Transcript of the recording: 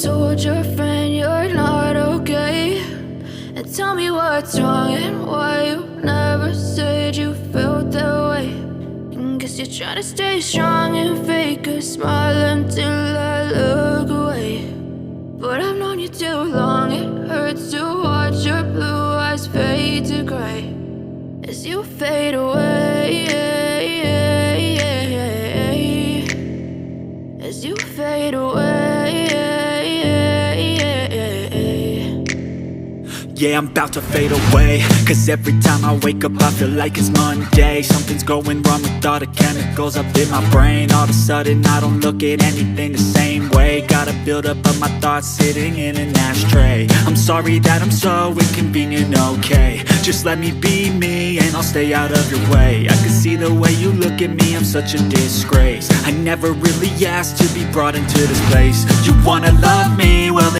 told your friend you're not okay? And tell me what's wrong and why you never said you felt that way. And guess you're trying to stay strong and fake a smile until I look away. But I've known you too long, it hurts to watch your blue eyes fade to gray as you fade away, as you fade away. Yeah, I'm about to fade away, cause every time I wake up I feel like it's Monday. Something's going wrong with all the chemicals up in my brain. All of a sudden I don't look at anything the same way. Gotta build up of my thoughts sitting in an ashtray. I'm sorry that I'm so inconvenient, okay? Just let me be me and I'll stay out of your way. I can see the way you look at me, I'm such a disgrace. I never really asked to be brought into this place. You wanna love me